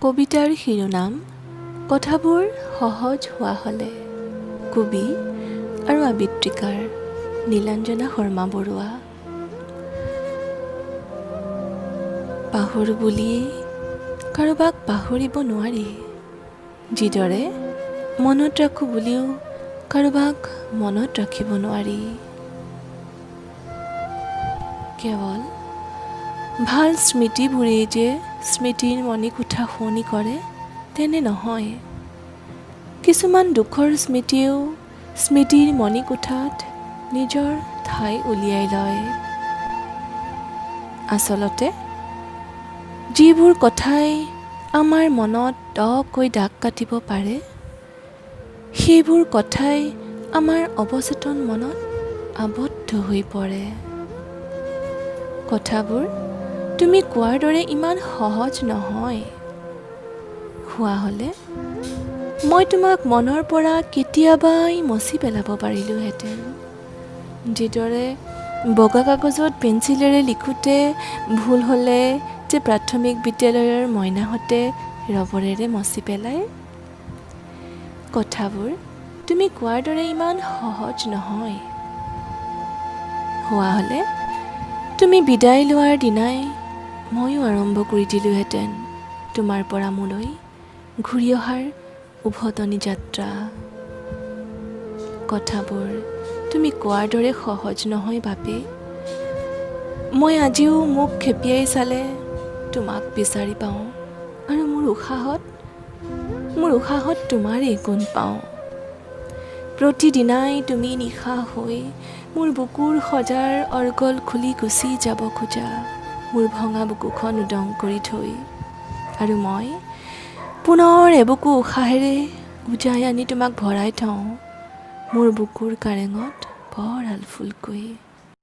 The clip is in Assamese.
কবিতাৰ শিৰোনাম কথাবোৰ সহজ হোৱা হ'লে। কবি আৰু আবৃত্তিকাৰ নীলাঞ্জনা শৰ্মা বৰুৱা। পাহৰো বুলিয়েই কাৰোবাক পাহৰিব নোৱাৰি, যিদৰে মনত ৰাখোঁ বুলিও কাৰোবাক মনত ৰাখিব নোৱাৰি। কেৱল ভাল স্মৃতিবোৰেই যে স্মৃতিৰ মণিকোঠা শুৱনি কৰে তেনে নহয়। কিছুমান দুখৰ স্মৃতিয়েও স্মৃতিৰ মণিকোঠাত নিজৰ ঠাই উলিয়াই লয়। আচলতে যিবোৰ কথাই আমাৰ মনত দকৈ দাগ কাটিব পাৰে, সেইবোৰ কথাই আমাৰ অৱচেতন মনত আবদ্ধ হৈ পৰে। কথাবোৰ তুমি কোৱাৰ দৰে ইমান সহজ নহয়। হোৱা হ'লে মই তোমাক মনৰ পৰা কেতিয়াবাই মচি পেলাব পাৰিলোহেঁতেন, যিদৰে বগা কাগজত পেঞ্চিলেৰে লিখোঁতে ভুল হ'লে যে প্ৰাথমিক বিদ্যালয়ৰ মইনাহঁতে ৰবৰেৰে মচি পেলায়। কথাবোৰ তুমি কোৱাৰ দৰে ইমান সহজ নহয়। হোৱা হ'লে তুমি বিদায় লোৱাৰ দিনাই ময়ো আৰম্ভ কৰি দিলোঁহেঁতেন তোমাৰ পৰা মোলৈ ঘূৰি অহাৰ উভতনি যাত্ৰা। কথাবোৰ তুমি কোৱাৰ দৰে সহজ নহয় বাপে। মই আজিও মোক খেপিয়াই চালে তোমাক বিচাৰি পাওঁ, আৰু মোৰ উশাহত তোমাৰেই গুণ পাওঁ। প্ৰতিদিনাই তুমি নিশা হৈ মোৰ বুকুৰ সজাৰ অৰ্গল খুলি গুচি যাব খোজা, মোৰ ভঙা বুকুখন উদং কৰি থৈ, আৰু মই পুনৰ এবুকু উশাহেৰে উজাই আনি তোমাক ভৰাই থওঁ মোৰ বুকুৰ কাৰেঙত ভঁৰাল ফুলকৈ।